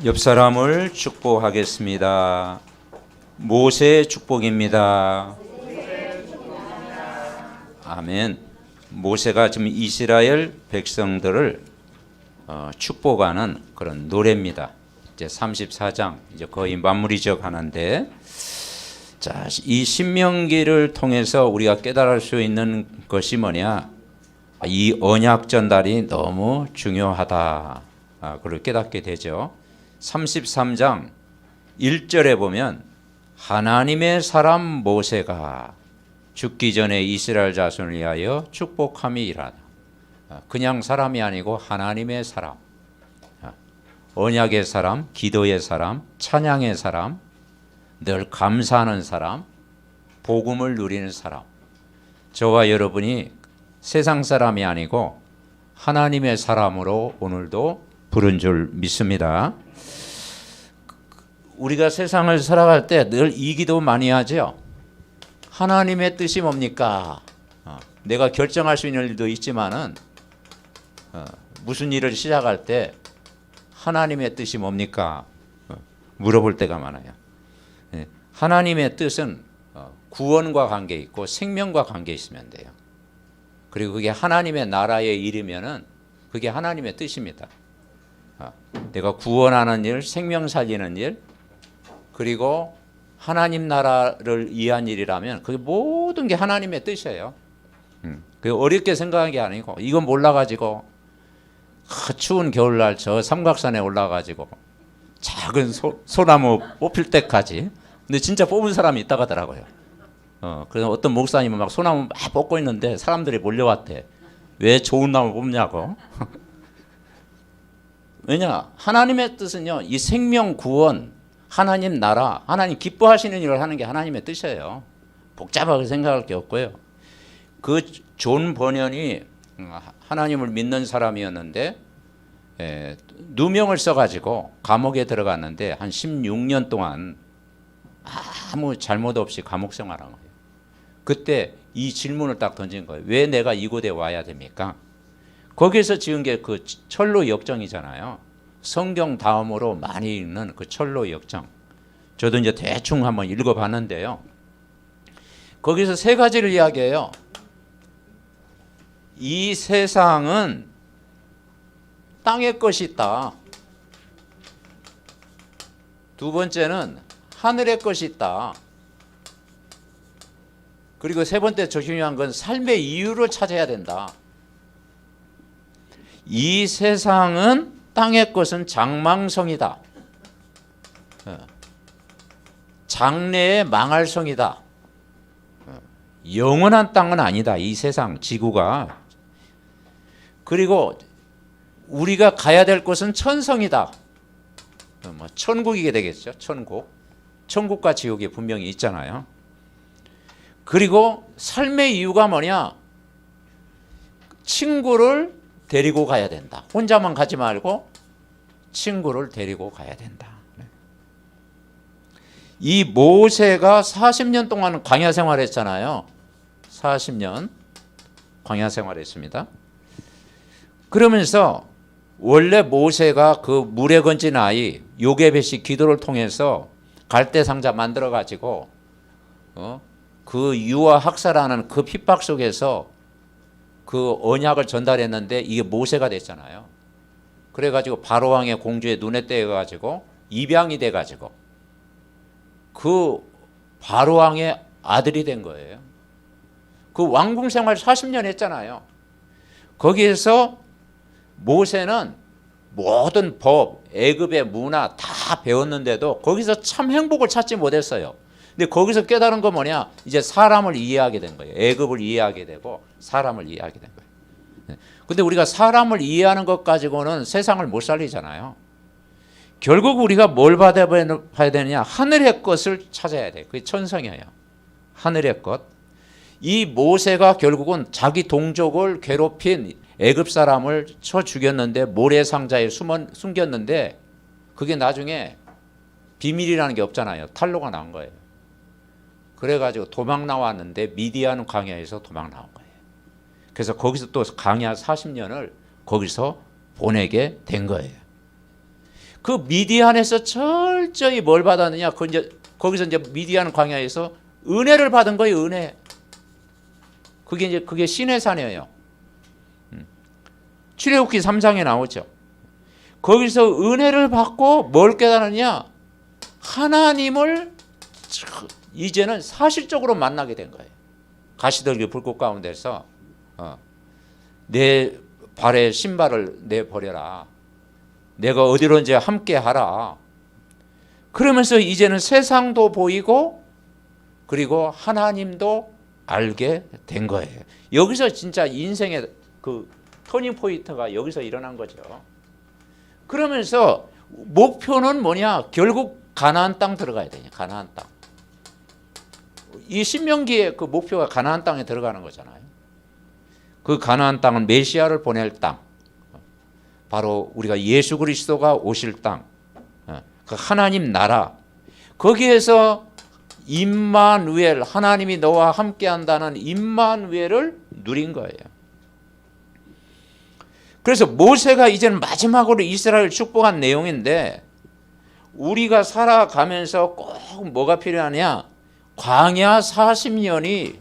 옆 사람을 축복하겠습니다. 모세의 축복입니다. 아멘. 모세가 지금 이스라엘 백성들을 축복하는 그런 노래입니다. 이제 34장 이제 거의 마무리 지어가는데, 자, 이 신명기를 통해서 우리가 깨달을 수 있는 것이 뭐냐? 이 언약 전달이 너무 중요하다. 그걸 깨닫게 되죠. 33장 1절에 보면 하나님의 사람 모세가 죽기 전에 이스라엘 자손을 위하여 축복함이라. 그냥 사람이 아니고 하나님의 사람, 언약의 사람, 기도의 사람, 찬양의 사람, 늘 감사하는 사람, 복음을 누리는 사람. 저와 여러분이 세상 사람이 아니고 하나님의 사람으로 오늘도 부른 줄 믿습니다. 우리가 세상을 살아갈 때 늘 이 기도 많이 하죠. 하나님의 뜻이 뭡니까? 내가 결정할 수 있는 일도 있지만은 무슨 일을 시작할 때 하나님의 뜻이 뭡니까? 물어볼 때가 많아요. 하나님의 뜻은 구원과 관계 있고 생명과 관계 있으면 돼요. 그리고 그게 하나님의 나라의 일이면은 그게 하나님의 뜻입니다. 내가 구원하는 일, 생명 살리는 일, 그리고 하나님 나라를 위한 일이라면 그게 모든 게 하나님의 뜻이에요. 그게 어렵게 생각한 게 아니고, 이건 몰라가지고 추운 겨울날 저 삼각산에 올라가지고 작은 소나무 뽑힐 때까지, 근데 진짜 뽑은 사람이 있다고 하더라고요. 그래서 어떤 목사님은 막 소나무 막 뽑고 있는데 사람들이 몰려왔대. 왜 좋은 나무 뽑냐고. 왜냐, 하나님의 뜻은요, 이 생명 구원, 하나님 나라, 하나님 기뻐하시는 일을 하는 게 하나님의 뜻이에요. 복잡하게 생각할 게 없고요. 그 존 버년이 하나님을 믿는 사람이었는데 누명을 써가지고 감옥에 들어갔는데 한 16년 동안 아무 잘못 없이 감옥 생활한 거예요. 그때 이 질문을 딱 던진 거예요. 왜 내가 이곳에 와야 됩니까? 거기서 지은 게 그 철로 역정이잖아요. 성경 다음으로 많이 읽는 그 철로 역정. 저도 이제 대충 한번 읽어봤는데요. 거기서 세 가지를 이야기해요. 이 세상은 땅의 것이 있다. 두 번째는 하늘의 것이 있다. 그리고 세 번째 중요한 건 삶의 이유를 찾아야 된다. 이 세상은 땅의 것은 장망성이다. 장래에 망할 성이다. 영원한 땅은 아니다. 이 세상 지구가. 그리고 우리가 가야 될 곳은 천성이다. 천국이게 되겠죠. 천국. 천국과 지옥이 분명히 있잖아요. 그리고 삶의 이유가 뭐냐? 친구를 데리고 가야 된다. 혼자만 가지 말고 친구를 데리고 가야 된다. 이 모세가 40년 동안 광야 생활했잖아요. 40년 광야 생활했습니다. 그러면서 원래 모세가 그 물에 건진 아이 요게벳이 기도를 통해서 갈대 상자 만들어 가지고 그 유아 학살하는 그 핍박 속에서 그 언약을 전달했는데 이게 모세가 됐잖아요. 그래가지고 바로 왕의 공주의 눈에 떼어가지고 입양이 돼가지고 그 바로 왕의 아들이 된 거예요. 그 왕궁 생활 40년 했잖아요. 거기에서 모세는 모든 법, 애굽의 문화 다 배웠는데도 거기서 참 행복을 찾지 못했어요. 근데 거기서 깨달은 건 뭐냐? 이제 사람을 이해하게 된 거예요. 애굽을 이해하게 되고 사람을 이해하게 된 거예요. 근데 우리가 사람을 이해하는 것 가지고는 세상을 못 살리잖아요. 결국 우리가 뭘 받아봐야 되느냐? 하늘의 것을 찾아야 돼요. 그게 천성이에요. 하늘의 것. 이 모세가 결국은 자기 동족을 괴롭힌 애굽 사람을 쳐 죽였는데 모래상자에 숨겼는데 그게 나중에 비밀이라는 게 없잖아요. 탄로가 나온 거예요. 그래가지고 도망 나왔는데 미디안 광야에서 도망 나온 거예요. 그래서 거기서 또 광야 40년을 거기서 보내게 된 거예요. 그 미디안에서 철저히 뭘 받았느냐? 거기서 이제 미디안 광야에서 은혜를 받은 거예요. 은혜. 그게 시내산이에요. 출애굽기 3장에 나오죠. 거기서 은혜를 받고 뭘 깨달았냐? 하나님을 이제는 사실적으로 만나게 된 거예요. 가시들기 불꽃 가운데서 내 발에 신발을 내버려라. 내가 어디론지 함께 하라. 그러면서 이제는 세상도 보이고 그리고 하나님도 알게 된 거예요. 여기서 진짜 인생의 그 터닝 포인트가 여기서 일어난 거죠. 그러면서 목표는 뭐냐? 결국 가나안 땅 들어가야 되냐? 가나안 땅. 이 신명기의 그 목표가 가나안 땅에 들어가는 거잖아요. 그 가나안 땅은 메시아를 보낼 땅. 바로 우리가 예수 그리스도가 오실 땅. 그 하나님 나라. 거기에서 임마누엘, 하나님이 너와 함께 한다는 임마누엘을 누린 거예요. 그래서 모세가 이제는 마지막으로 이스라엘을 축복한 내용인데 우리가 살아가면서 꼭 뭐가 필요하냐? 광야 40년이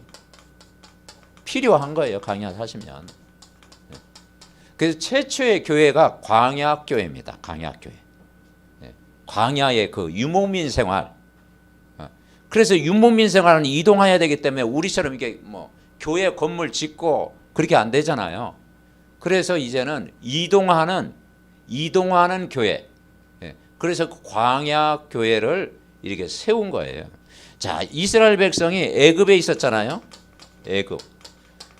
필요한 거예요. 광야 40년. 그래서 최초의 교회가 광야교회입니다. 광야교회. 광야의 그 유목민 생활. 그래서 유목민 생활은 이동해야 되기 때문에 우리처럼 이게 뭐 교회 건물 짓고 그렇게 안 되잖아요. 그래서 이제는 이동하는 교회. 그래서 광야 교회를 이렇게 세운 거예요. 자, 이스라엘 백성이 애굽에 있었잖아요.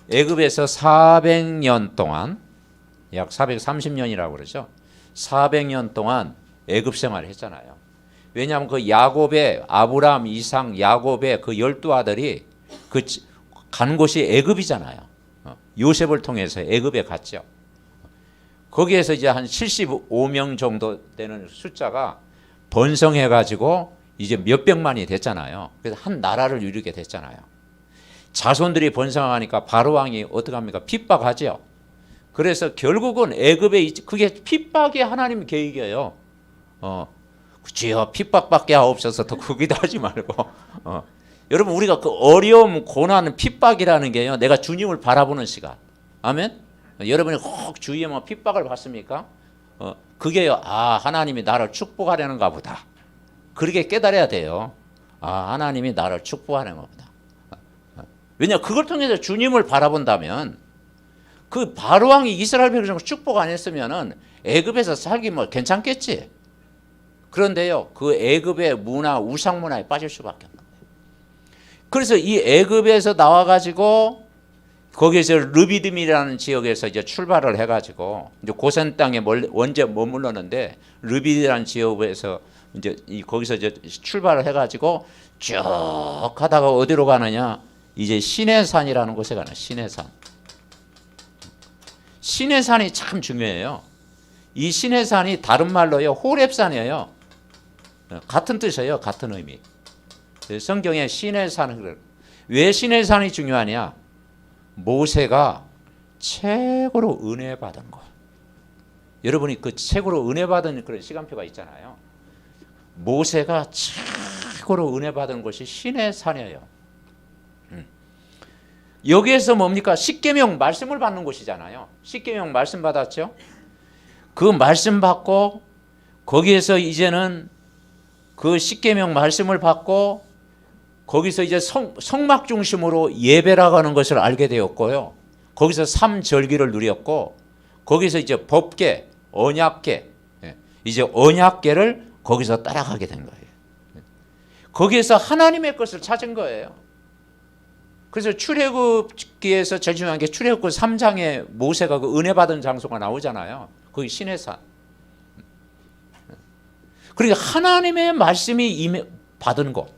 애굽에서 400년 동안 약 430년이라고 그러죠. 400년 동안 애굽 생활을 했잖아요. 왜냐하면 그 야곱의 아브라함, 이삭, 야곱의 그 12아들이 간 곳이 애굽이잖아요. 요셉을 통해서 애굽에 갔죠. 거기에서 이제 한 75명 정도 되는 숫자가 번성해 가지고 이제 몇백만이 됐잖아요. 그래서 한 나라를 이루게 됐잖아요. 자손들이 번성하니까 바로 왕이 어떻게 합니까? 핍박하죠. 그래서 결국은 애굽에 그게 핍박이 하나님 계획이에요. 주여 핍박밖에 하옵소서 더 크기도 하지 말고. 여러분 우리가 그 어려움, 고난, 핍박이라는 게요. 내가 주님을 바라보는 시간. 아멘. 여러분이 꼭 주위에 뭐 핍박을 받습니까? 그게요. 아 하나님이 나를 축복하려는가 보다. 그렇게 깨달아야 돼요. 아 하나님이 나를 축복하려는가 보다. 왜냐 그걸 통해서 주님을 바라본다면 그 바로 왕이 이스라엘 백성을 축복 안 했으면은 애굽에서 살기 뭐 괜찮겠지. 그런데요 그 애굽의 문화 우상 문화에 빠질 수밖에 없는 거예요. 그래서 이 애굽에서 나와가지고 거기에서 르비딤이라는 지역에서 이제 출발을 해가지고 이제 고센 땅에 언제 머물렀는데 르비딤이라는 지역에서 이제 거기서 이제 출발을 해가지고 쭉 하다가 어디로 가느냐? 이제 시내산이라는 곳에 가는 시내산. 시내산이 참 중요해요. 이 시내산이 다른 말로요 호렙산이에요. 같은 뜻이에요. 같은 의미. 성경에 시내산을 왜 시내산이 중요하냐? 모세가 최고로 은혜 받은 거. 여러분이 그 최고로 은혜 받은 그런 시간표가 있잖아요. 모세가 최고로 은혜 받은 곳이 시내산이에요. 여기에서 뭡니까? 십계명 말씀을 받는 곳이잖아요. 십계명 말씀 받았죠. 그 말씀 받고 거기에서 이제는 그 십계명 말씀을 받고 거기서 이제 성막 중심으로 예배라고 하는 것을 알게 되었고요. 거기서 삼절기를 누렸고 거기서 이제 법계, 언약계, 이제 언약계를 거기서 따라가게 된 거예요. 거기에서 하나님의 것을 찾은 거예요. 그래서 출애굽기에서 제일 중요한 게 출애굽기 3장에 모세가 그 은혜 받은 장소가 나오잖아요. 거기 시내산. 그러니까 하나님의 말씀이 받은 곳.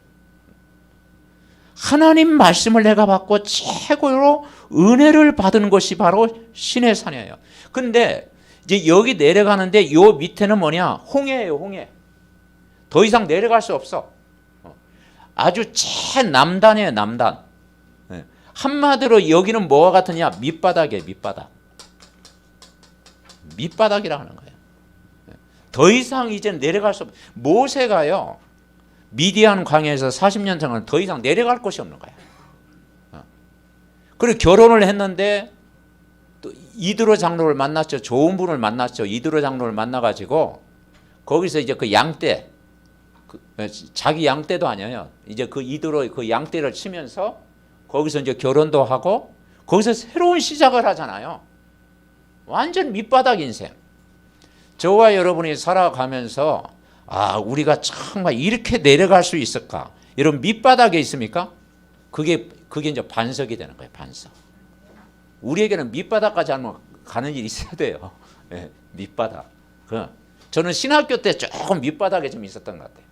하나님 말씀을 내가 받고 최고로 은혜를 받은 것이 바로 시내산이에요. 근데 이제 여기 내려가는데 요 밑에는 뭐냐? 홍해예요, 홍해. 더 이상 내려갈 수 없어. 아주 최남단이에요, 남단. 한마디로 여기는 뭐와 같으냐? 밑바닥이에요, 밑바닥. 밑바닥이라 하는 거예요. 더 이상 이제 내려갈 수 없. 모세가요 미디안 광야에서 40년 동안 더 이상 내려갈 곳이 없는 거야. 그리고 결혼을 했는데 또 이드로 장로를 만났죠. 좋은 분을 만났죠. 이드로 장로를 만나가지고 거기서 이제 그 양떼, 자기 양떼도 아니에요. 이제 그 이드로 그 양떼를 치면서 거기서 이제 결혼도 하고 거기서 새로운 시작을 하잖아요. 완전 밑바닥 인생. 저와 여러분이 살아가면서 우리가 정말 이렇게 내려갈 수 있을까? 이런 밑바닥에 있습니까? 그게 이제 반석이 되는 거예요. 반석. 우리에게는 밑바닥까지 한번 가는 일이 있어야 돼요. 네, 밑바닥. 저는 신학교 때 조금 밑바닥에 좀 있었던 것 같아요.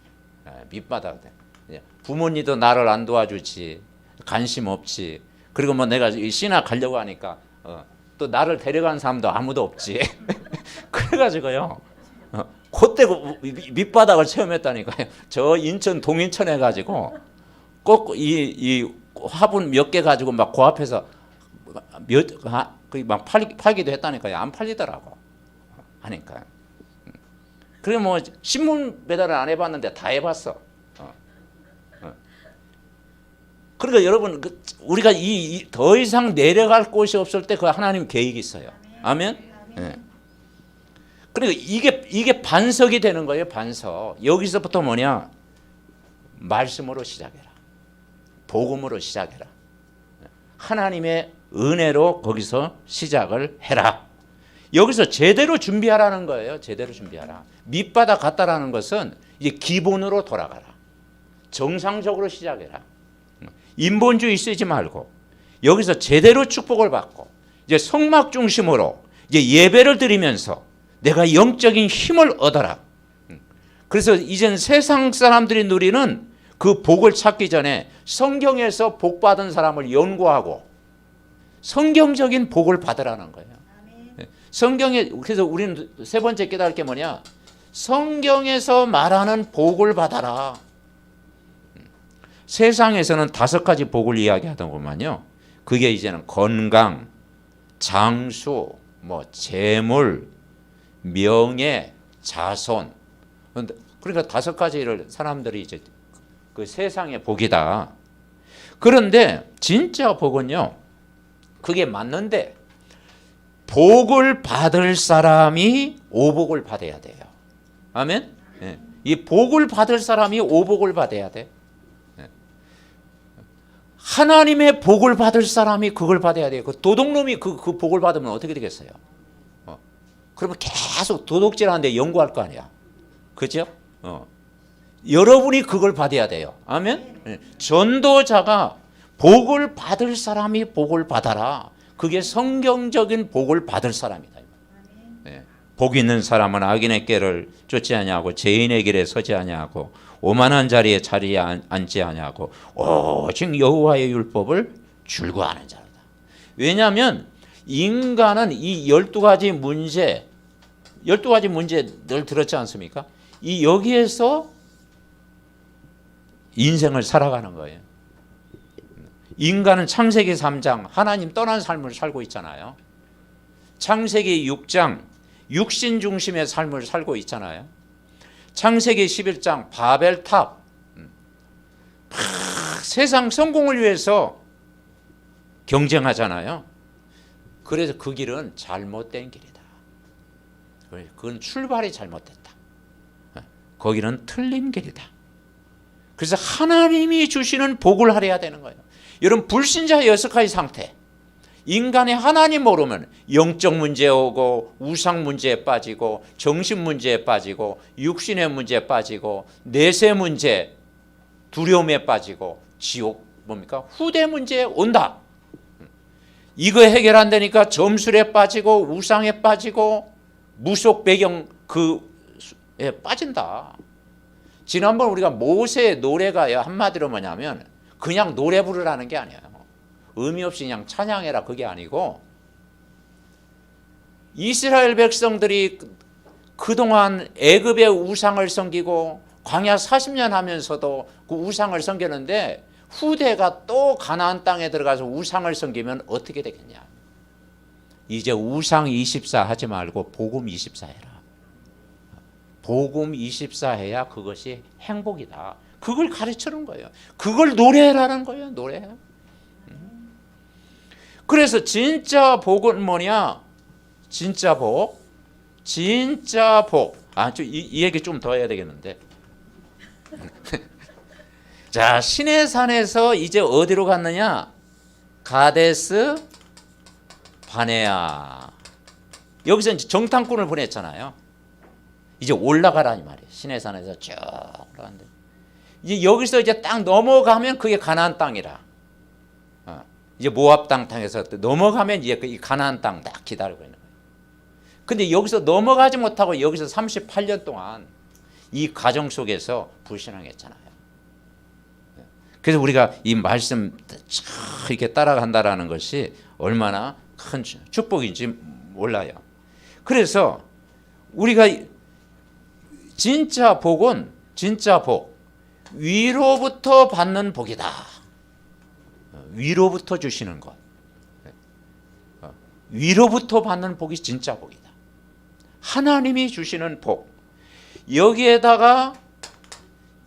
네, 밑바닥 때. 부모님도 나를 안 도와주지, 관심 없지. 그리고 뭐 내가 신학 가려고 하니까 또 나를 데려가는 사람도 아무도 없지. 그래가지고요. 그때 밑바닥을 체험했다니까요. 저 인천 동인천 해가지고 꼭 이 화분 몇 개 가지고 막 그 앞에서 막 팔기도 했다니까요. 안 팔리더라고. 하니까. 그래 뭐 신문 배달을 안 해봤는데 다 해봤어. 그러니까 여러분 우리가 더 이상 내려갈 곳이 없을 때 그 하나님 계획이 있어요. 아멘. 네. 그러니까 이게 반석이 되는 거예요. 반석. 여기서부터 뭐냐? 말씀으로 시작해라. 복음으로 시작해라. 하나님의 은혜로 거기서 시작을 해라. 여기서 제대로 준비하라는 거예요. 제대로 준비하라. 밑바닥 갔다라는 것은 이제 기본으로 돌아가라. 정상적으로 시작해라. 인본주의 쓰지 말고 여기서 제대로 축복을 받고 이제 성막 중심으로 이제 예배를 드리면서 내가 영적인 힘을 얻어라. 그래서 이젠 세상 사람들이 누리는 그 복을 찾기 전에 성경에서 복 받은 사람을 연구하고 성경적인 복을 받으라는 거예요. 성경에 그래서 우리는 세 번째 깨달을 게 뭐냐? 성경에서 말하는 복을 받아라. 세상에서는 5가지 복을 이야기하더구만요. 그게 이제는 건강, 장수, 뭐 재물, 명예, 자손. 그러니까 5가지를 사람들이 이제 그 세상의 복이다. 그런데 진짜 복은요. 그게 맞는데 복을 받을 사람이 오복을 받아야 돼요. 아멘. 네. 이 복을 받을 사람이 오복을 받아야 돼. 네. 하나님의 복을 받을 사람이 그걸 받아야 돼요. 그 도둑놈이 그 복을 받으면 어떻게 되겠어요? 그러면 계속 도둑질하는데 연구할 거 아니야. 그죠? 여러분이 그걸 받아야 돼요. 아멘. 네. 전도자가 복을 받을 사람이 복을 받아라. 그게 성경적인 복을 받을 사람이다. 네. 복 있는 사람은 악인의 꾀를 쫓지 아니하고 죄인의 길에 서지 아니하고 오만한 자리에 앉지 아니하고 오직 여호와의 율법을 즐거워하는 자다. 왜냐하면 인간은 이 12가지 문제 늘 들었지 않습니까? 이 여기에서 인생을 살아가는 거예요. 인간은 창세기 3장 하나님 떠난 삶을 살고 있잖아요. 창세기 6장 육신 중심의 삶을 살고 있잖아요. 창세기 11장 바벨탑 세상 성공을 위해서 경쟁하잖아요. 그래서 그 길은 잘못된 길이다. 그건 출발이 잘못됐다. 거기는 틀린 길이다. 그래서 하나님이 주시는 복을 하려야 되는 거예요. 여러분 불신자 6가지 상태. 인간의 하나님 모르면 영적 문제에 오고 우상 문제에 빠지고 정신 문제에 빠지고 육신의 문제에 빠지고 내세 문제 두려움에 빠지고 지옥 뭡니까? 후대 문제에 온다. 이거 해결 안 되니까 점술에 빠지고 우상에 빠지고 무속 배경 그에 빠진다. 지난번 우리가 모세의 노래가 한마디로 뭐냐면 그냥 노래 부르라는 게 아니에요. 의미 없이 그냥 찬양해라 그게 아니고 이스라엘 백성들이 그동안 애굽의 우상을 섬기고 광야 40년 하면서도 그 우상을 섬겼는데 후대가 또 가나안 땅에 들어가서 우상을 섬기면 어떻게 되겠냐. 이제 우상 24 하지 말고 복음 24 해라. 복음 24해야 그것이 행복이다. 그걸 가르치는 거예요. 그걸 노래라는 거예요. 노래. 그래서 진짜 복은 뭐냐? 진짜 복. 진짜 복. 이 얘기 좀 더 해야 되겠는데. 자, 시내산에서 이제 어디로 갔느냐? 가데스 바네아. 여기서 이제 정탐꾼을 보냈잖아요. 이제 올라가라니 말이에요. 시내산에서 쭉 올라가는데 이제 여기서 이제 딱 넘어가면 그게 가나안 땅이라. 이제 모압 땅 땅에서 넘어가면 이제 이 가나안 땅 딱 기다리고 있는 거예요. 근데 여기서 넘어가지 못하고 여기서 38년 동안 이 과정 속에서 불신앙했잖아요. 그래서 우리가 이 말씀 이렇게 따라간다라는 것이 얼마나 큰 축복인지 몰라요. 그래서 우리가 진짜 복은 진짜 복, 위로부터 받는 복이다. 위로부터 주시는 것, 위로부터 받는 복이 진짜 복이다. 하나님이 주시는 복. 여기에다가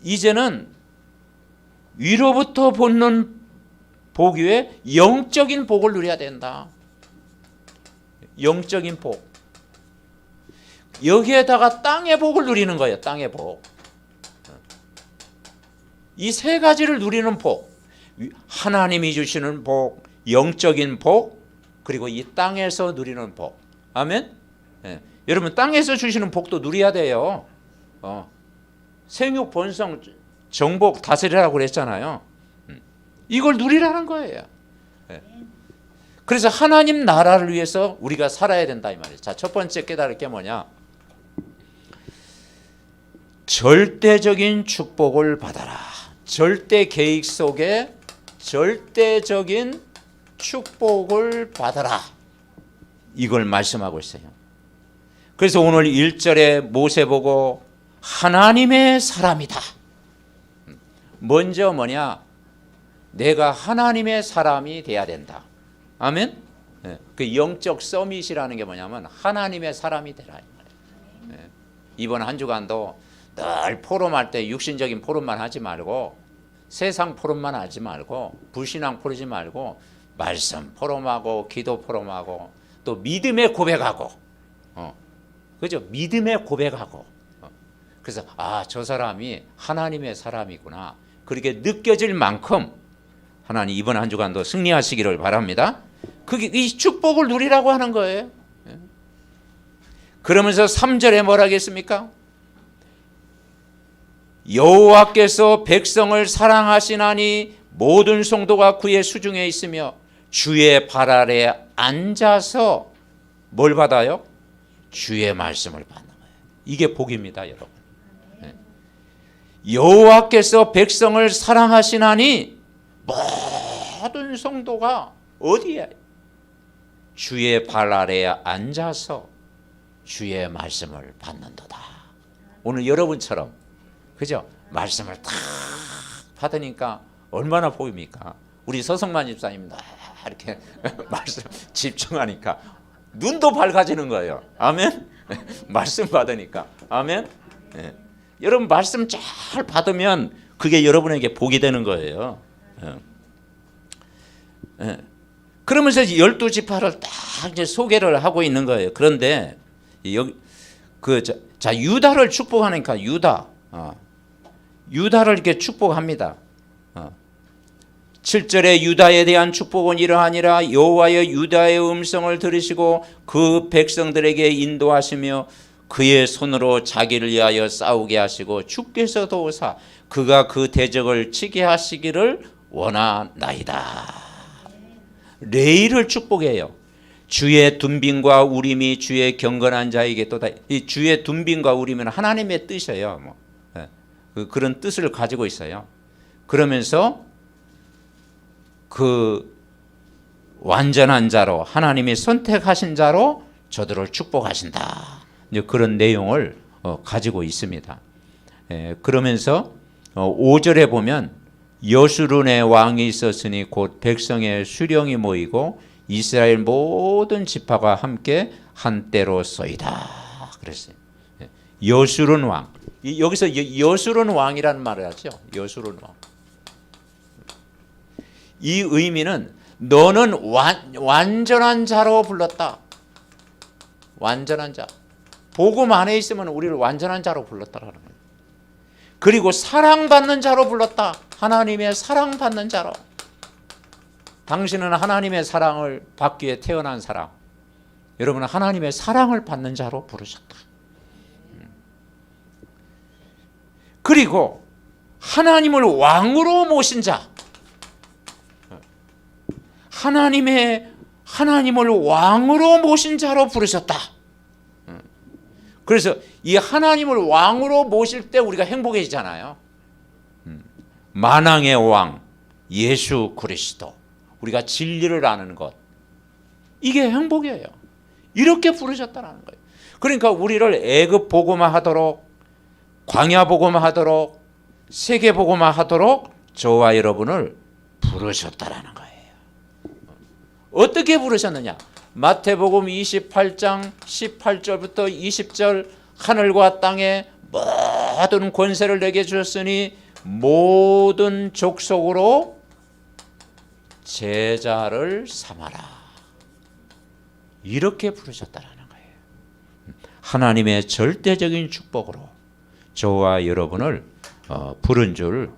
이제는 위로부터 받는 복 위에 영적인 복을 누려야 된다. 영적인 복. 여기에다가 땅의 복을 누리는 거예요. 땅의 복. 이 세 가지를 누리는 복. 하나님이 주시는 복, 영적인 복, 그리고 이 땅에서 누리는 복. 아멘? 네. 여러분 땅에서 주시는 복도 누려야 돼요. 생육, 번성, 정복, 다스리라고 그랬잖아요. 이걸 누리라는 거예요. 네. 그래서 하나님 나라를 위해서 우리가 살아야 된다 이 말이에요. 자, 첫 번째 깨달을 게 뭐냐? 절대적인 축복을 받아라. 절대 계획 속에 절대적인 축복을 받아라. 이걸 말씀하고 있어요. 그래서 오늘 1절에 모세 보고 하나님의 사람이다. 먼저 뭐냐? 내가 하나님의 사람이 돼야 된다. 아멘? 그 영적 서밋이라는 게 뭐냐면 하나님의 사람이 되라. 이번 한 주간도 늘 포럼할 때 육신적인 포럼만 하지 말고 세상 포럼만 하지 말고 불신앙 포럼하지 말고 말씀 포럼하고 기도 포럼하고 또 믿음의 고백하고 그죠? 믿음의 고백하고 그래서 저 사람이 하나님의 사람이구나 그렇게 느껴질 만큼 하나님 이번 한 주간도 승리하시기를 바랍니다. 그게 이 축복을 누리라고 하는 거예요. 그러면서 3절에 뭐라 하겠습니까? 여호와께서 백성을 사랑하시나니 모든 성도가 그의 수중에 있으며 주의 발 아래 앉아서 뭘 받아요? 주의 말씀을 받는 거예요. 이게 복입니다, 여러분. 여호와께서 백성을 사랑하시나니 모든 성도가 어디에? 주의 발 아래에 앉아서 주의 말씀을 받는도다. 오늘 여러분처럼 그죠? 말씀을 탁 받으니까 얼마나 복입니까? 우리 서성만 집사님 이렇게 말씀 집중하니까 눈도 밝아지는 거예요. 아멘? 말씀 받으니까. 아멘? 네. 여러분 말씀 잘 받으면 그게 여러분에게 복이 되는 거예요. 네. 그러면서 12지파를 딱 이제 소개를 하고 있는 거예요. 그런데 여기 자 유다를 축복하니까 유다를 이렇게 축복합니다. 7절에 유다에 대한 축복은 이러하니라 여호와여 유다의 음성을 들으시고 그 백성들에게 인도하시며 그의 손으로 자기를 위하여 싸우게 하시고 주께서 도우사 그가 그 대적을 치게 하시기를 원하나이다. 레이를 축복해요. 주의 둔빈과 우림이 주의 경건한 자에게 또다. 이 주의 둔빈과 우림은 하나님의 뜻이에요. 그런 뜻을 가지고 있어요. 그러면서 그 완전한 자로 하나님이 선택하신 자로 저들을 축복하신다. 이제 그런 내용을 가지고 있습니다. 그러면서 5절에 보면 여수룬의 왕이 있었으니 곧 백성의 수령이 모이고 이스라엘 모든 지파가 함께 한때로 쏘이다. 그랬어요. 여수른 왕. 여기서 여수른 왕이라는 말을 하죠. 여수른 왕. 이 의미는 너는 완전한 자로 불렀다. 완전한 자. 복음 안에 있으면 우리를 완전한 자로 불렀다라는 거예요. 그리고 사랑받는 자로 불렀다. 하나님의 사랑받는 자로. 당신은 하나님의 사랑을 받기 위해 태어난 사람. 여러분은 하나님의 사랑을 받는 자로 부르셨다. 그리고 하나님을 왕으로 모신 자. 하나님을 왕으로 모신 자로 부르셨다. 그래서 이 하나님을 왕으로 모실 때 우리가 행복해지잖아요. 만왕의 왕 예수 그리스도, 우리가 진리를 아는 것, 이게 행복이에요. 이렇게 부르셨다는 거예요. 그러니까 우리를 애굽 복음화 하도록, 광야 복음화 하도록, 세계 복음화 하도록 저와 여러분을 부르셨다라는 거예요. 어떻게 부르셨느냐? 마태복음 28장 18절부터 20절, 하늘과 땅에 모든 권세를 내게 주셨으니 모든 족속으로 제자를 삼아라. 이렇게 부르셨다라는 거예요. 하나님의 절대적인 축복으로 저와 여러분을 부른 줄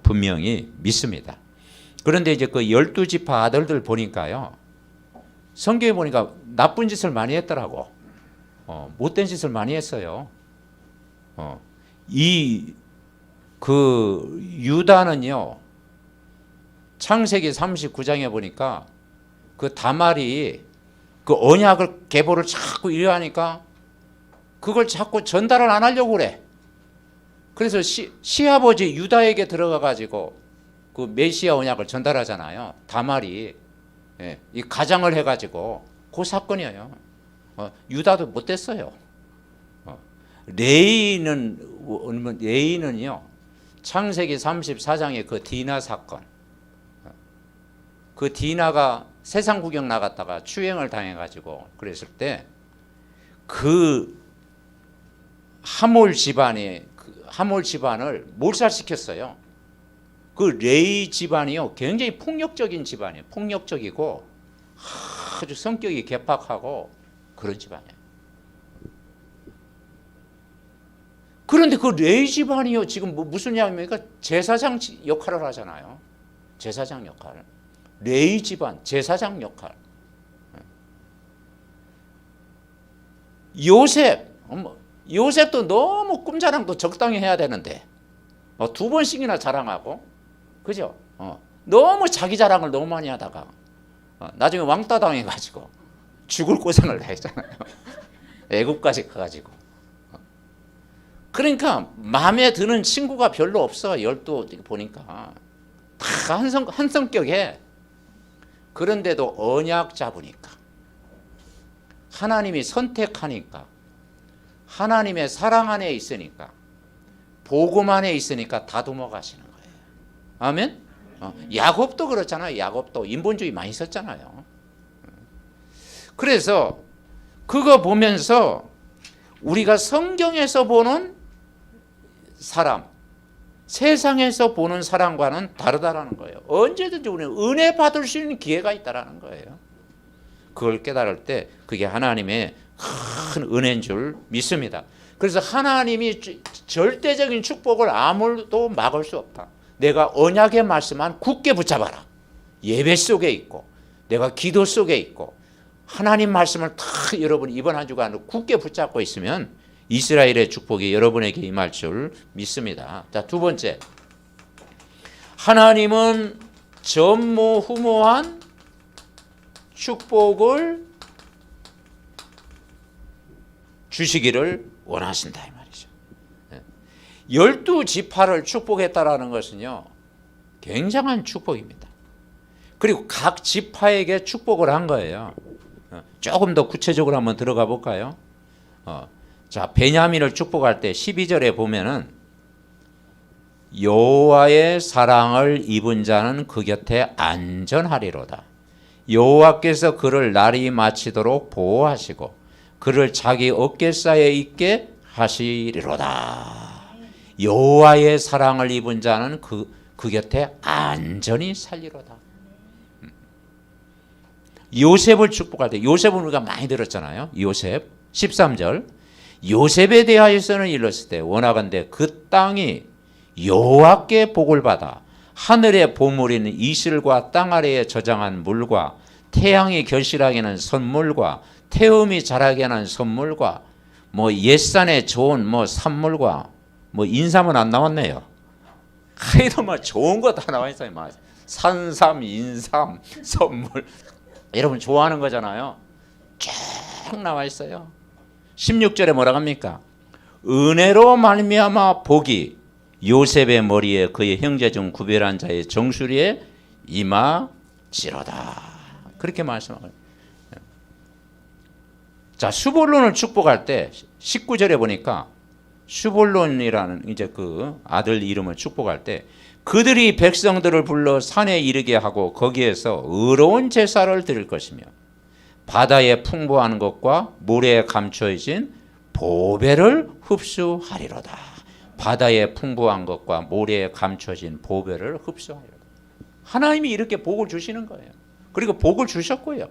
분명히 믿습니다. 그런데 이제 그 12지파 아들들 보니까요, 성경에 보니까 나쁜 짓을 많이 했더라고. 못된 짓을 많이 했어요. 유다는요, 창세기 39장에 보니까 그 다말이 그 언약을 계보를 자꾸 이래하니까 그걸 자꾸 전달을 안 하려고 그래. 그래서 시아버지 유다에게 들어가 가지고 그 메시아 언약을 전달하잖아요. 다말이 이 가장을 해가지고 그 사건이에요. 유다도 못됐어요. 레이는요, 창세기 34장의 그 디나 사건, 그 디나가 세상 구경 나갔다가 추행을 당해가지고 그랬을 때 그 하몰 집안을 몰살시켰어요. 그 레이 집안이요, 굉장히 폭력적인 집안이에요. 폭력적이고 아주 성격이 괴팍하고 그런 집안이에요. 그런데 그 레이 집안이요, 지금 무슨 이야기입니까? 제사장 역할을 하잖아요. 제사장 역할. 레이 집안 제사장 역할. 요셉도 너무 꿈자랑도 적당히 해야 되는데 2번씩이나 자랑하고, 그죠? 너무 자기 자랑을 너무 많이 하다가 나중에 왕따 당해가지고 죽을 고생을 다 했잖아요. 애국까지 가가지고. 그러니까 마음에 드는 친구가 별로 없어. 12 보니까 다 한 성격에. 그런데도 언약 잡으니까, 하나님이 선택하니까, 하나님의 사랑 안에 있으니까, 복음 안에 있으니까 다듬어 가시는 거예요. 아멘? 야곱도 그렇잖아요. 야곱도 인본주의 많이 썼잖아요. 그래서 그거 보면서 우리가 성경에서 보는 사람, 세상에서 보는 사람과는 다르다라는 거예요. 언제든지 우리는 은혜 받을 수 있는 기회가 있다라는 거예요. 그걸 깨달을 때 그게 하나님의 큰 은혜인 줄 믿습니다. 그래서 하나님이 절대적인 축복을 아무도 막을 수 없다. 내가 언약의 말씀만 굳게 붙잡아라. 예배 속에 있고, 내가 기도 속에 있고, 하나님 말씀을 다 여러분 이번 한 주간 굳게 붙잡고 있으면 이스라엘의 축복이 여러분에게 임할 줄 믿습니다. 자, 두 번째, 하나님은 전무후무한 축복을 주시기를 원하신다 이 말이죠. 12지파를 축복했다라는 것은요, 굉장한 축복입니다. 그리고 각 지파에게 축복을 한 거예요. 조금 더 구체적으로 한번 들어가 볼까요? 자, 베냐민을 축복할 때 12절에 보면은 여호와의 사랑을 입은 자는 그 곁에 안전하리로다. 여호와께서 그를 날이 마치도록 보호하시고 그를 자기 어깨 사이에 있게 하시리로다. 여호와의 사랑을 입은 자는 그 곁에 안전히 살리로다. 요셉을 축복할 때, 요셉은 우리가 많이 들었잖아요. 요셉 13절, 요셉에 대하여서는 일렀을 때 원하건대 그 땅이 여호와께 복을 받아 하늘의 보물인 이슬과 땅 아래에 저장한 물과 태양이 결실하게 하는 선물과 태음이 자라게 하는 선물과 뭐 옛산에 좋은 뭐 산물과 뭐 인삼은 안 나왔네요. 하여튼 뭐 좋은 거 다 나와 있어요. 막 산삼, 인삼, 선물. 여러분 좋아하는 거잖아요. 쫙 나와 있어요. 16절에 뭐라고 합니까? 은혜로 말미암아 복이 요셉의 머리에 그의 형제 중 구별한 자의 정수리에 임하지로다. 그렇게 말씀하고요. 자, 수볼론을 축복할 때 19절에 보니까 수볼론이라는 이제 그 아들 이름을 축복할 때 그들이 백성들을 불러 산에 이르게 하고 거기에서 의로운 제사를 드릴 것이며 바다에 풍부한 것과 물에 감춰진 보배를 흡수하리로다. 바다에 풍부한 것과 모래에 감춰진 보배를 흡수하리로다. 하나님이 이렇게 복을 주시는 거예요. 그리고 복을 주셨고요.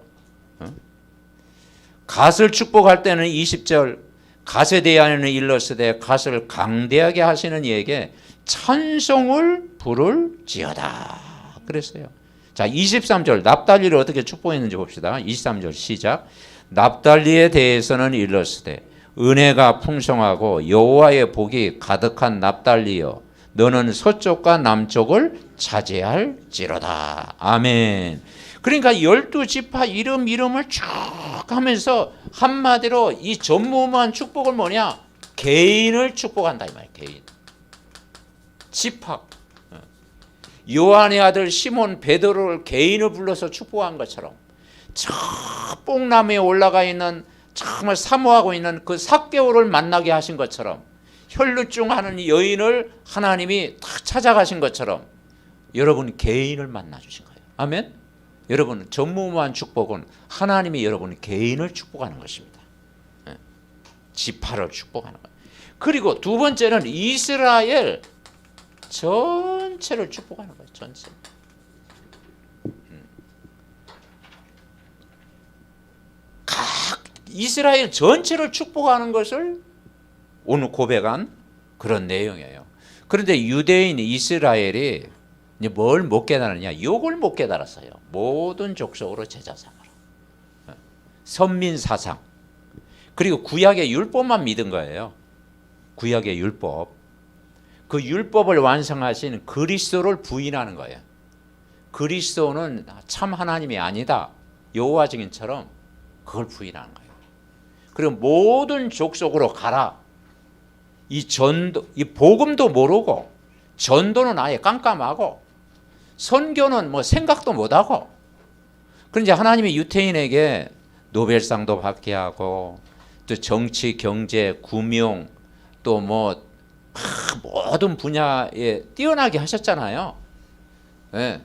갓을 축복할 때는 20절 갓에 대하여는 일렀으되 갓을 강대하게 하시는 이에게 찬송을 부를지어다 그랬어요. 자, 23절 납달리를 어떻게 축복했는지 봅시다. 23절 시작. 납달리에 대해서는 일렀으되 은혜가 풍성하고 여호와의 복이 가득한 납달리여 너는 서쪽과 남쪽을 차지할지로다. 아멘. 그러니까 12지파 이름을 쭉 하면서 한마디로 이 전무후무한 축복을 뭐냐? 개인을 축복한다 이 말이에요. 개인. 지파. 요한의 아들 시몬 베드로를 개인을 불러서 축복한 것처럼 저 뽕나무에 올라가 있는 정말 사모하고 있는 그 삭개오를 만나게 하신 것처럼 혈루증하는 여인을 하나님이 딱 찾아가신 것처럼 여러분 개인을 만나 주신 거예요. 아멘. 여러분 전무후무한 축복은 하나님이 여러분 개인을 축복하는 것입니다. 지파를 축복하는 거예요. 그리고 두 번째는 이스라엘 전체를 축복하는 거예요. 전체. 각 이스라엘 전체를 축복하는 것을 오늘 고백한 그런 내용이에요. 그런데 유대인 이스라엘이 이제 뭘 못 깨달았냐? 욕을 못 깨달았어요. 모든 족속으로 제자 삼으라. 선민 사상. 그리고 구약의 율법만 믿은 거예요. 구약의 율법. 그 율법을 완성하신 그리스도를 부인하는 거예요. 그리스도는 참 하나님이 아니다. 여호와 증인처럼 그걸 부인하는 거예요. 그리고 모든 족속으로 가라. 이 전도, 이 복음도 모르고 전도는 아예 깜깜하고 선교는 뭐 생각도 못하고 그런데 하나님이 유태인에게 노벨상도 받게 하고 또 정치, 경제, 금융 또 뭐 모든 분야에 뛰어나게 하셨잖아요. 네.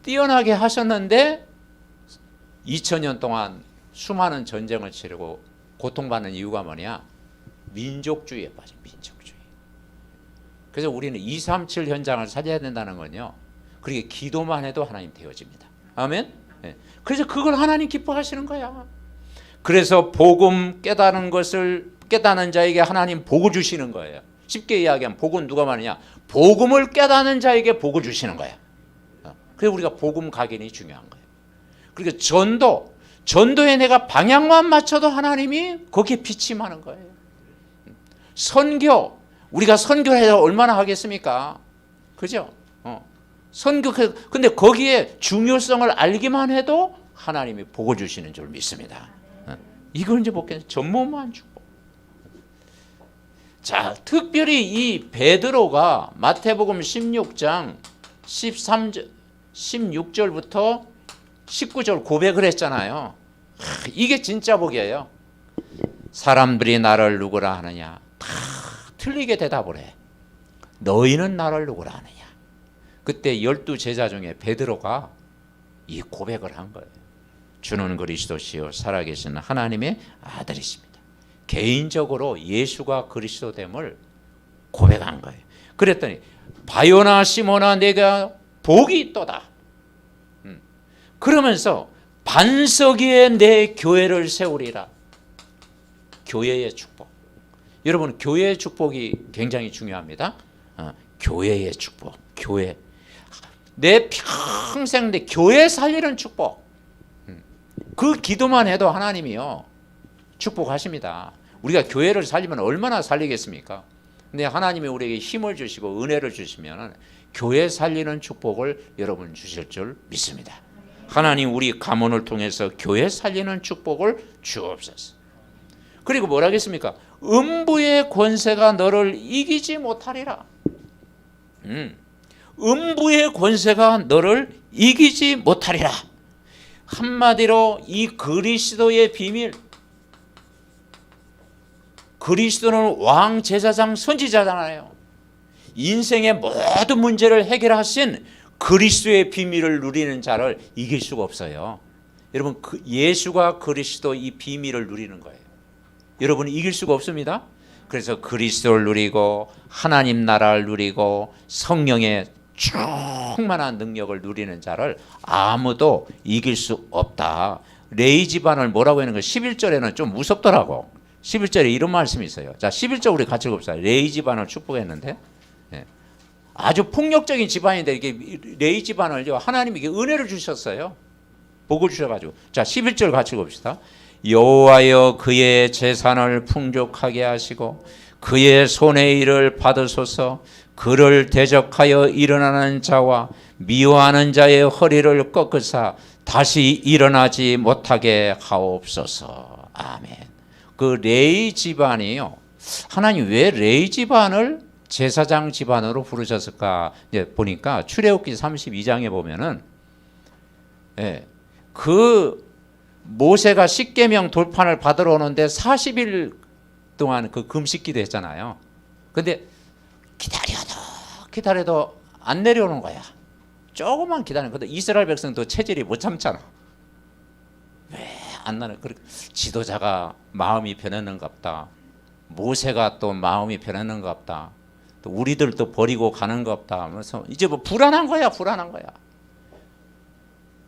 뛰어나게 하셨는데 2000년 동안 수많은 전쟁을 치르고 고통받는 이유가 뭐냐? 민족주의에 빠진 민족주의. 그래서 우리는 237 현장을 살려야 된다는 건요. 그렇게 기도만 해도 하나님 되어집니다. 아멘. 네. 그래서 그걸 하나님 기뻐하시는 거야. 그래서 복음 깨닫는 것을 깨닫는 자에게 하나님 복을 주시는 거예요. 쉽게 이야기하면 복은 누가 말하냐? 복음을 깨닫는 자에게 복을 주시는 거야. 그래서 우리가 복음 각인이 중요한 거예요. 그리고 전도에 내가 방향만 맞춰도 하나님이 거기에 빛이 많은 거예요. 선교, 우리가 선교를 해서 얼마나 하겠습니까? 그죠? 선교, 근데 거기에 중요성을 알기만 해도 하나님이 복을 주시는 줄 믿습니다. 이걸 이제 볼게요. 전무후무한 축복. 자, 특별히 이 베드로가 마태복음 16장 16절부터 19절 고백을 했잖아요. 이게 진짜 복이에요. 사람들이 나를 누구라 하느냐? 다 틀리게 대답을 해. 너희는 나를 누구라 하느냐? 그때 12제자 중에 베드로가 이 고백을 한 거예요. 주는 그리스도시요 살아계신 하나님의 아들이십니다. 개인적으로 예수가 그리스도됨을 고백한 거예요. 그랬더니 바요나 시몬아 내가 복이 있도다. 그러면서 반석 위에 내 교회를 세우리라. 교회의 축복. 여러분 교회의 축복이 굉장히 중요합니다. 교회의 축복. 교회. 내 평생 내 교회 살리는 축복. 그 기도만 해도 하나님이요 축복하십니다. 우리가 교회를 살리면 얼마나 살리겠습니까? 근데 하나님이 우리에게 힘을 주시고 은혜를 주시면 교회 살리는 축복을 여러분 주실 줄 믿습니다. 하나님 우리 가문을 통해서 교회 살리는 축복을 주옵소서. 그리고 뭐라 하겠습니까? 음부의 권세가 너를 이기지 못하리라. 음부의 권세가 너를 이기지 못하리라. 한마디로 이 그리스도의 비밀, 그리스도는 왕, 제사장, 선지자잖아요. 인생의 모든 문제를 해결하신 그리스도의 비밀을 누리는 자를 이길 수가 없어요. 여러분 예수가 그리스도 이 비밀을 누리는 거예요. 여러분 이길 수가 없습니다. 그래서 그리스도를 누리고 하나님 나라를 누리고 성령의 충만한 능력을 누리는 자를 아무도 이길 수 없다. 레위 집안을 뭐라고 하는 거 11절에는 좀 무섭더라고. 11절에 이런 말씀이 있어요. 자, 11절 우리 같이 봅시다. 레위 집안을 축복했는데 아주 폭력적인 집안인데 이게 레위 집안을요 하나님이 은혜를 주셨어요. 복을 주셔가지고. 자, 11절 같이 봅시다. 여호와여 그의 재산을 풍족하게 하시고 그의 손의 일을 받으소서. 그를 대적하여 일어나는 자와 미워하는 자의 허리를 꺾으사 다시 일어나지 못하게 하옵소서. 아멘. 그 레위 집안이요. 하나님 왜 레위 집안을 제사장 집안으로 부르셨을까? 이제 보니까 출애굽기 32장에 보면은 그 모세가 십계명 돌판을 받으러 오는데 40일 동안 그 금식기도 했잖아요. 근데 기다려도 안 내려오는 거야. 조금만 기다리는 거야. 이스라엘 백성도 체질이 못 참잖아. 왜 안 나는? 지도자가 마음이 변했는가 보다. 모세가 또 마음이 변했는가 보다. 또 우리들도 버리고 가는가 보다 하면서 이제 뭐 불안한 거야.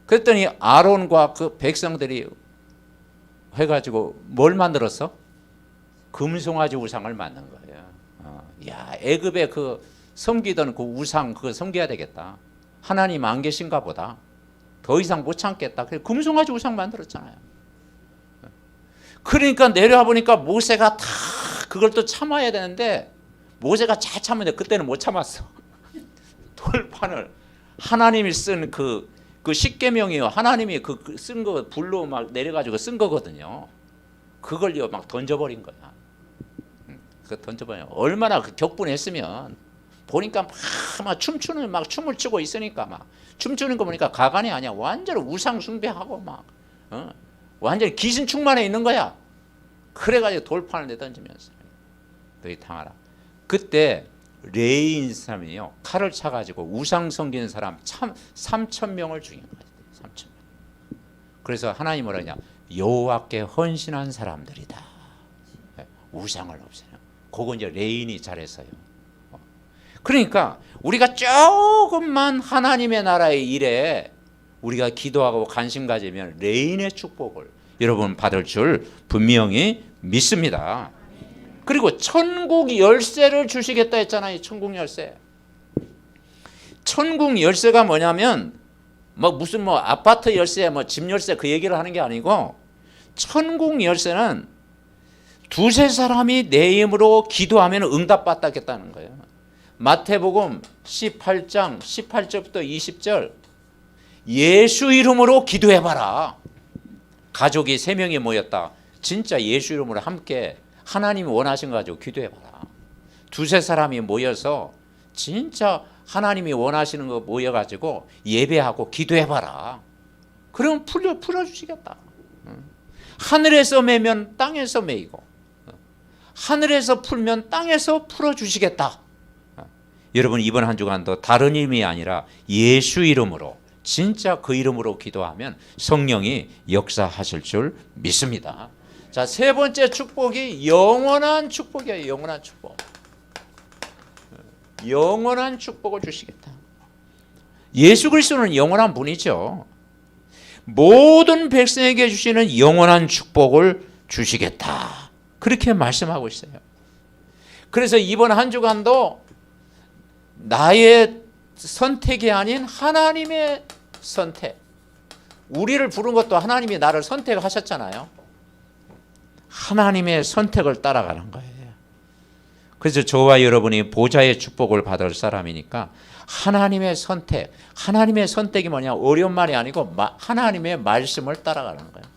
그랬더니 아론과 그 백성들이 해가지고 뭘 만들었어? 금송아지 우상을 만든 거예요. 야, 애굽에 그 섬기던 그 우상 그거 섬겨야 되겠다. 하나님 안 계신가 보다. 더 이상 못 참겠다. 그래서 금송아지 우상 만들었잖아요. 그러니까 내려와 보니까 모세가 다 그걸 또 참아야 되는데 모세가 잘 참는데 그때는 못 참았어. 돌판을 하나님이 쓴 그 십계명이요. 하나님이 그 쓴 거 불로 막 내려가지고 쓴 거거든요. 그걸요 막 던져버린 거야. 그 던져버려. 얼마나 그 격분했으면 보니까 막 춤추는 막 춤을 추고 있으니까 막 춤추는 거 보니까 가관이 아니야. 완전 우상 숭배하고 막 완전 귀신 충만해 있는 거야. 그래가지고 돌판을 내던지면서 너희 당하라. 그때 레이인 사람이요 칼을 차가지고 우상 섬기는 사람 참 3,000명을 죽인 거예요. 3,000명. 그래서 하나님 뭐라 하냐? 여호와께 헌신한 사람들이다. 우상을 없애요. 그거 이제 레인이 잘했어요. 그러니까 우리가 조금만 하나님의 나라의 일에 우리가 기도하고 관심 가지면 레인의 축복을 여러분 받을 줄 분명히 믿습니다. 그리고 천국 열쇠를 주시겠다 했잖아요. 천국 열쇠. 천국 열쇠가 뭐냐면 무슨 아파트 열쇠 집 열쇠 그 얘기를 하는 게 아니고 천국 열쇠는 두세 사람이 내 이름으로 기도하면 응답받겠다는 거예요. 마태복음 18장 18절부터 20절 예수 이름으로 기도해봐라. 가족이 3명이 모였다. 진짜 예수 이름으로 함께 하나님이 원하신 거 가지고 기도해봐라. 두세 사람이 모여서 진짜 하나님이 원하시는 거 모여가지고 예배하고 기도해봐라. 그러면 풀어주시겠다. 하늘에서 매면 땅에서 매이고 하늘에서 풀면 땅에서 풀어주시겠다. 여러분 이번 한 주간도 다른 이름이 아니라 예수 이름으로 진짜 그 이름으로 기도하면 성령이 역사하실 줄 믿습니다. 자, 세 번째 축복이 영원한 축복이에요. 영원한 축복. 영원한 축복을 주시겠다. 예수 그리스도는 영원한 분이죠. 모든 백성에게 주시는 영원한 축복을 주시겠다. 그렇게 말씀하고 있어요. 그래서 이번 한 주간도 나의 선택이 아닌 하나님의 선택. 우리를 부른 것도 하나님이 나를 선택하셨잖아요. 하나님의 선택을 따라가는 거예요. 그래서 저와 여러분이 보좌의 축복을 받을 사람이니까 하나님의 선택. 하나님의 선택이 뭐냐? 어려운 말이 아니고 하나님의 말씀을 따라가는 거예요.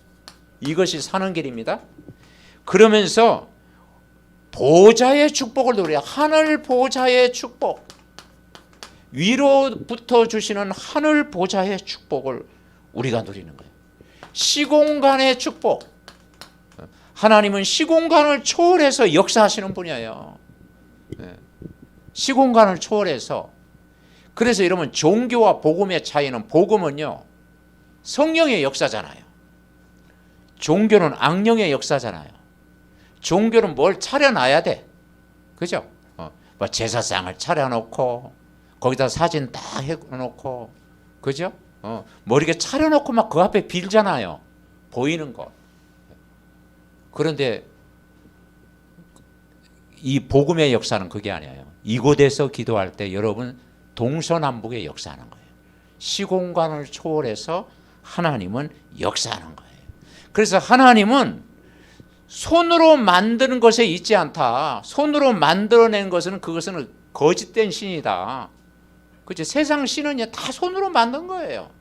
이것이 사는 길입니다. 그러면서 보좌의 축복을 누려야 하늘 보좌의 축복. 위로부터 주시는 하늘 보좌의 축복을 우리가 누리는 거예요. 시공간의 축복. 하나님은 시공간을 초월해서 역사하시는 분이에요. 시공간을 초월해서. 그래서 여러분 종교와 복음의 차이는 복음은요 성령의 역사잖아요. 종교는 악령의 역사잖아요. 종교는 뭘 차려놔야 돼. 그죠? 뭐 제사상을 차려놓고 거기다 사진 딱 해놓고 그죠? 뭐 이렇게 차려놓고 막 그 앞에 빌잖아요. 보이는 거. 그런데 이 복음의 역사는 그게 아니에요. 이곳에서 기도할 때 여러분 동서남북의 역사하는 거예요. 시공간을 초월해서 하나님은 역사하는 거예요. 그래서 하나님은 손으로 만드는 것에 있지 않다. 손으로 만들어낸 것은 그것은 거짓된 신이다. 그렇죠? 세상 신은 다 손으로 만든 거예요.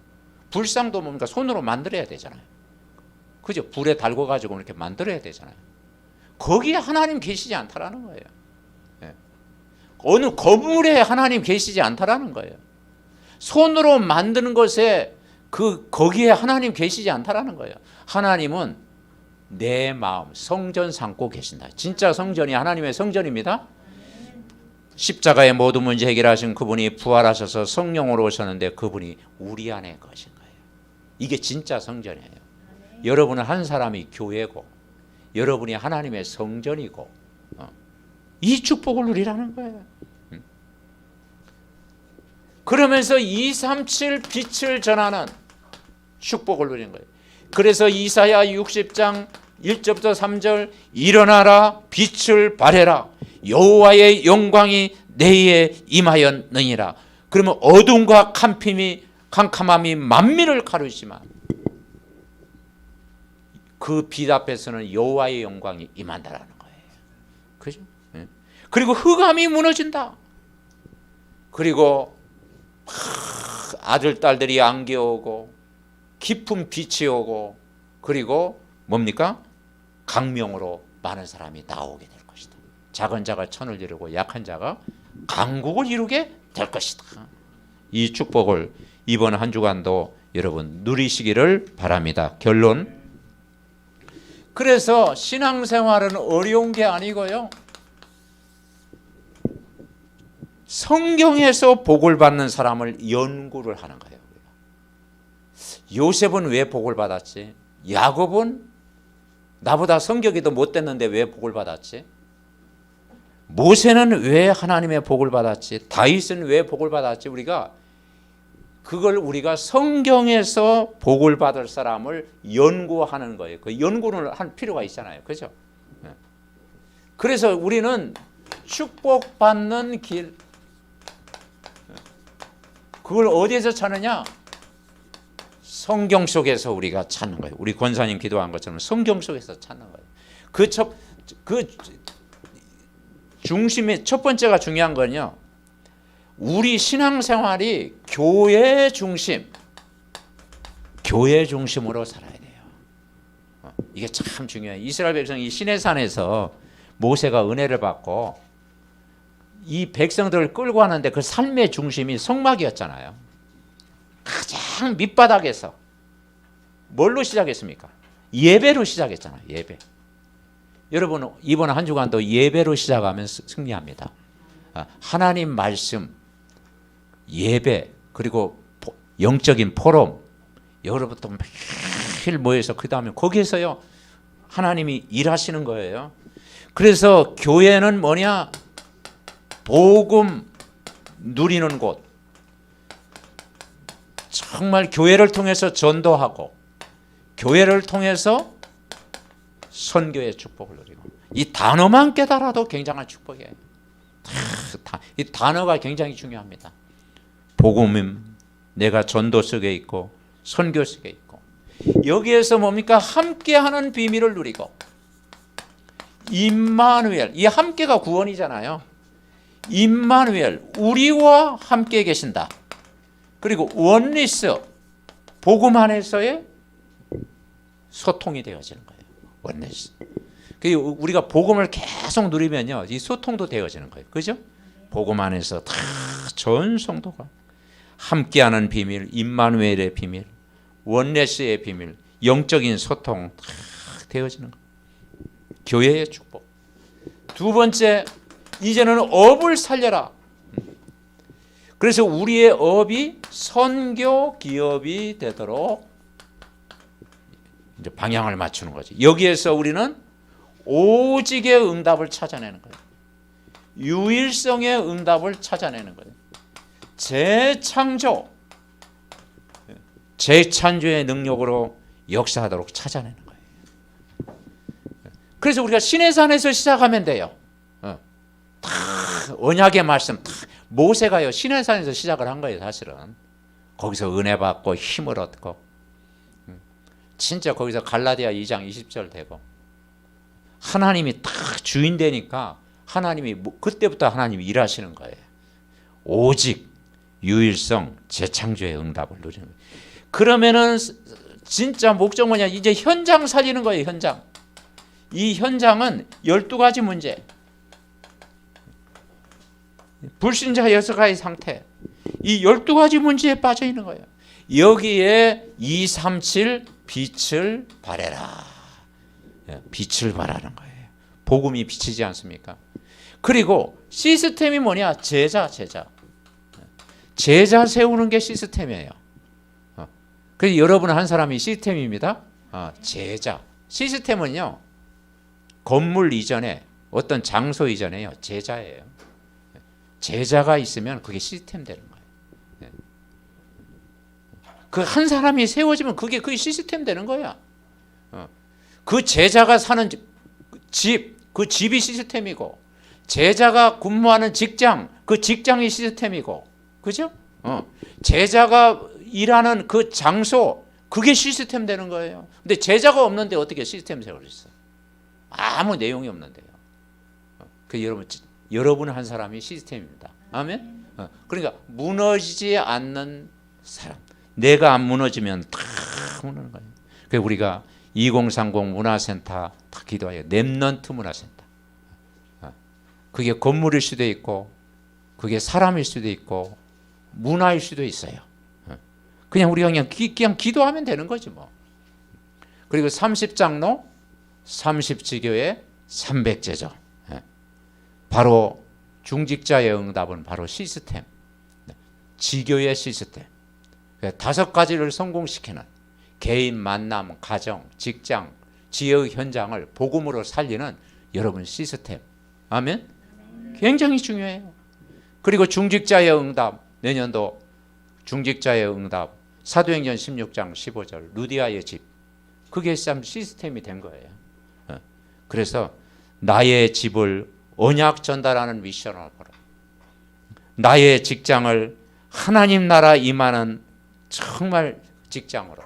불상도 뭡니까? 손으로 만들어야 되잖아요. 그죠? 불에 달궈 가지고 이렇게 만들어야 되잖아요. 거기에 하나님 계시지 않다라는 거예요. 예. 어느 건물에 하나님 계시지 않다라는 거예요. 손으로 만드는 것에 거기에 하나님 계시지 않다라는 거예요. 하나님은 내 마음 성전 삼고 계신다. 진짜 성전이 하나님의 성전입니다. 십자가의 모든 문제 해결하신 그분이 부활하셔서 성령으로 오셨는데 그분이 우리 안에 거신 거예요. 이게 진짜 성전이에요. 여러분은 한 사람이 교회고 여러분이 하나님의 성전이고 이 축복을 누리라는 거예요. 그러면서 237 빛을 전하는 축복을 누리는 거예요. 그래서 이사야 60장 1절부터 3절 일어나라 빛을 발해라 여호와의 영광이 내에 임하였느니라. 그러면 어둠과 캄캄함이 만민을 가르지만 그 빛 앞에서는 여호와의 영광이 임한다라는 거예요. 그죠? 그리고 흑암이 무너진다. 그리고 아들 딸들이 안겨오고 깊은 빛이 오고 그리고 뭡니까? 강명으로 많은 사람이 나오게 될 것이다. 작은 자가 천을 이루고 약한 자가 강국을 이루게 될 것이다. 이 축복을 이번 한 주간도 여러분 누리시기를 바랍니다. 결론. 그래서 신앙생활은 어려운 게 아니고요. 성경에서 복을 받는 사람을 연구를 하는 거예요. 요셉은 왜 복을 받았지? 야곱은 나보다 성격이 더 못됐는데 왜 복을 받았지? 모세는 왜 하나님의 복을 받았지? 다윗은 왜 복을 받았지? 그걸 우리가 성경에서 복을 받을 사람을 연구하는 거예요. 그 연구를 할 필요가 있잖아요. 그죠? 그래서 우리는 축복받는 길, 그걸 어디에서 찾느냐? 성경 속에서 우리가 찾는 거예요. 우리 권사님 기도한 것처럼 성경 속에서 찾는 거예요. 그 중심의 첫 번째가 중요한 건요. 우리 신앙생활이 교회 중심으로 살아야 돼요. 이게 참 중요해요. 이스라엘 백성이 시내산에서 모세가 은혜를 받고 이 백성들을 끌고 가는데 그 삶의 중심이 성막이었잖아요. 가장 밑바닥에서 뭘로 시작했습니까? 예배로 시작했잖아요. 예배. 여러분 이번 한 주간도 예배로 시작하면 승리합니다. 하나님 말씀, 예배, 그리고 영적인 포럼, 여러분부터 매일 모여서 그 다음에 거기에서요 하나님이 일하시는 거예요. 그래서 교회는 뭐냐? 복음 누리는 곳. 정말 교회를 통해서 전도하고 교회를 통해서 선교의 축복을 누리고, 이 단어만 깨달아도 굉장한 축복이에요. 이 단어가 굉장히 중요합니다. 복음임, 내가 전도 속에 있고 선교 속에 있고, 여기에서 뭡니까? 함께하는 비밀을 누리고, 임마누엘, 이 함께가 구원이잖아요. 임마누엘, 우리와 함께 계신다. 그리고 원리스, 복음 안에서의 소통이 되어지는 거예요. 원리스. 우리가 복음을 계속 누리면요, 이 소통도 되어지는 거예요. 그죠? 복음 안에서 다 전 성도가 함께하는 비밀, 임마누엘의 비밀, 원리스의 비밀, 영적인 소통 다 되어지는 거예요. 교회의 축복. 두 번째, 이제는 업을 살려라. 그래서 우리의 업이 선교 기업이 되도록 이제 방향을 맞추는 거지. 여기에서 우리는 오직의 응답을 찾아내는 거예요. 유일성의 응답을 찾아내는 거예요. 재창조, 재창조의 능력으로 역사하도록 찾아내는 거예요. 그래서 우리가 시내산에서 시작하면 돼요. 다 언약의 말씀, 다 모세가요 시내산에서 시작을 한 거예요. 사실은 거기서 은혜 받고 힘을 얻고, 진짜 거기서 갈라디아 2장 20절 되고, 하나님이 딱 주인 되니까 하나님이 그때부터 하나님이 일하시는 거예요. 오직 유일성 재창조의 응답을 누리는 거예요. 그러면은 진짜 목적 뭐냐? 이제 현장 살리는 거예요. 현장. 이 현장은 12가지 문제, 불신자 여서가의 상태, 이 12가지 문제에 빠져 있는 거예요. 여기에 237 빛을 발해라. 빛을 발하는 거예요. 복음이 비치지 않습니까? 그리고 시스템이 뭐냐? 제자 세우는 게 시스템이에요. 그래서 여러분 한 사람이 시스템입니다. 제자. 시스템은요, 건물 이전에, 어떤 장소 이전에요, 제자예요. 제자가 있으면 그게 시스템 되는 거예요. 그 한 사람이 세워지면 그게 시스템 되는 거야. 그 제자가 사는 집, 그 집이 시스템이고, 제자가 근무하는 직장, 그 직장이 시스템이고, 그죠? 제자가 일하는 그 장소, 그게 시스템 되는 거예요. 근데 제자가 없는데 어떻게 시스템 세울 수 있어? 아무 내용이 없는데요. 여러분 한 사람이 시스템입니다. 아멘? 그러니까 무너지지 않는 사람. 내가 안 무너지면 다 무너지는 거예요. 그래서 우리가 2030 문화센터 다 기도해요. 렘넌트 문화센터. 그게 건물일 수도 있고, 그게 사람일 수도 있고, 문화일 수도 있어요. 그냥 우리가 그냥 기도하면 되는 거지 뭐. 그리고 30장로, 30지교회, 300제죠. 바로 중직자의 응답은 바로 시스템, 지교의 시스템. 5가지를 성공시키는 개인 만남, 가정, 직장, 지역 현장을 복음으로 살리는 여러분 시스템. 아멘? 굉장히 중요해요. 그리고 중직자의 응답, 내년도 중직자의 응답, 사도행전 16장 15절, 루디아의 집. 그게 참 시스템이 된 거예요. 그래서 나의 집을 언약 전달하는 미션으로, 나의 직장을 하나님 나라 임하는 정말 직장으로,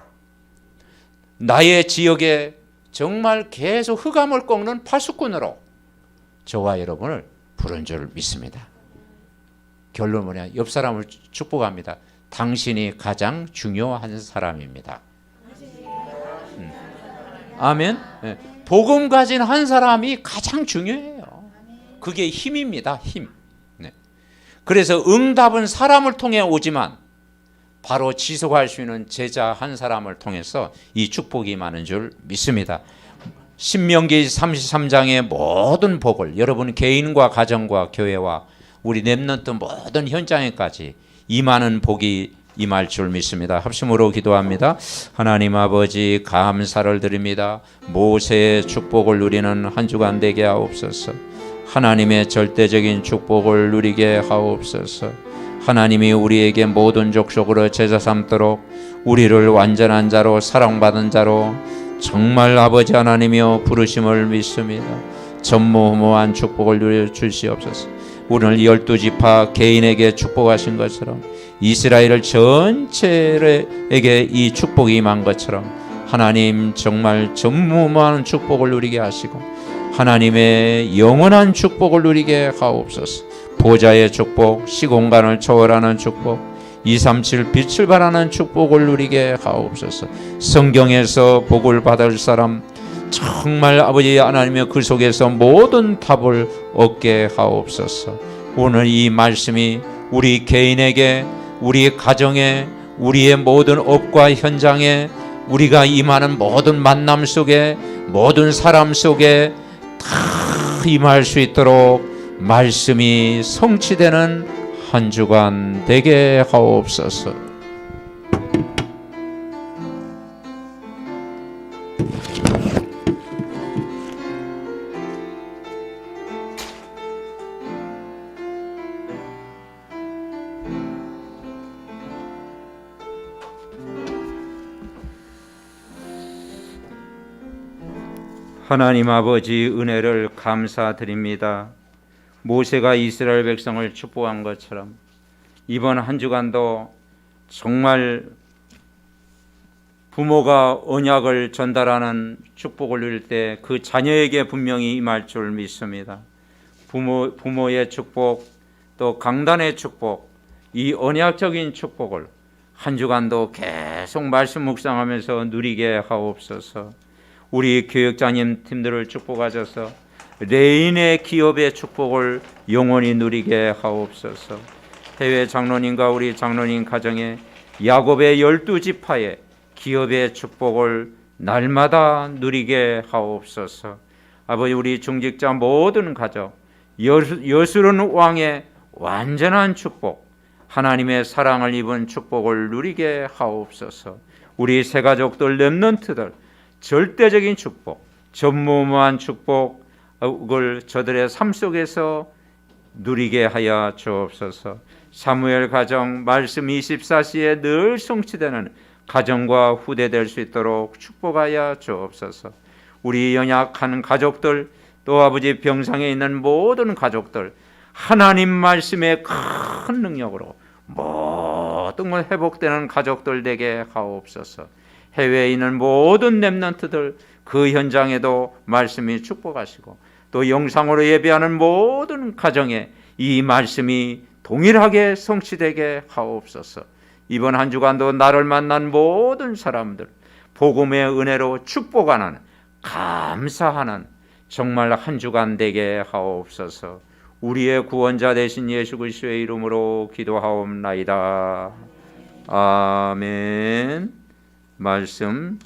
나의 지역에 정말 계속 흑암을 꺾는 파수꾼으로 저와 여러분을 부른 줄 믿습니다. 결론 뭐냐? 옆 사람을 축복합니다. 당신이 가장 중요한 사람입니다. 아멘. 네. 복음 가진 한 사람이 가장 중요해요. 그게 힘입니다. 힘. 네. 그래서 응답은 사람을 통해 오지만 바로 지속할 수 있는 제자 한 사람을 통해서 이 축복이 많은 줄 믿습니다. 신명기 33장의 모든 복을 여러분 개인과 가정과 교회와 우리 렘넌트 모든 현장에까지 이 많은 복이 임할 줄 믿습니다. 합심으로 기도합니다. 하나님 아버지 감사를 드립니다. 모세의 축복을 누리는 한 주간 되게 하옵소서. 하나님의 절대적인 축복을 누리게 하옵소서. 하나님이 우리에게 모든 족속으로 제자 삼도록 우리를 완전한 자로 사랑받은 자로 정말 아버지 하나님이여 부르심을 믿습니다. 전무후무한 축복을 누려 주시옵소서. 오늘 12지파 개인에게 축복하신 것처럼 이스라엘 전체에게 이 축복이 임한 것처럼 하나님 정말 전무후무한 축복을 누리게 하시고 하나님의 영원한 축복을 누리게 하옵소서. 보좌의 축복, 시공간을 초월하는 축복, 237 빛을 발하는 축복을 누리게 하옵소서. 성경에서 복을 받을 사람 정말 아버지 하나님의 그 속에서 모든 답을 얻게 하옵소서. 오늘 이 말씀이 우리 개인에게, 우리 가정에, 우리의 모든 업과 현장에, 우리가 임하는 모든 만남 속에, 모든 사람 속에 다 임할 수 있도록 말씀이 성취되는 한 주간 되게 하옵소서. 하나님 아버지 은혜를 감사드립니다. 모세가 이스라엘 백성을 축복한 것처럼 이번 한 주간도 정말 부모가 언약을 전달하는 축복을 누릴 때 그 자녀에게 분명히 임할 줄 믿습니다. 부모의 축복, 또 강단의 축복, 이 언약적인 축복을 한 주간도 계속 말씀 묵상하면서 누리게 하옵소서. 우리 교육자님 팀들을 축복하셔서 레인의 기업의 축복을 영원히 누리게 하옵소서. 해외 장로님과 우리 장로님 가정에 야곱의 12지파의 기업의 축복을 날마다 누리게 하옵소서. 아버지 우리 중직자 모든 가족 여수른 왕의 완전한 축복, 하나님의 사랑을 입은 축복을 누리게 하옵소서. 우리 새 가족들 렘넌트들 절대적인 축복, 전무후무한 축복을 저들의 삶 속에서 누리게 하여 주옵소서. 사무엘 가정 말씀 24시에 늘 성취되는 가정과 후대 될 수 있도록 축복하여 주옵소서. 우리 연약한 가족들, 또 아버지 병상에 있는 모든 가족들 하나님 말씀의 큰 능력으로 모든 걸 회복되는 가족들 되게 하옵소서. 해외에 있는 모든 렘넌트들 그 현장에도 말씀이 축복하시고 또 영상으로 예배하는 모든 가정에 이 말씀이 동일하게 성취되게 하옵소서. 이번 한 주간도 나를 만난 모든 사람들 복음의 은혜로 축복하는 감사하는 정말 한 주간 되게 하옵소서. 우리의 구원자 되신 예수 그리스도의 이름으로 기도하옵나이다. 아멘. 말씀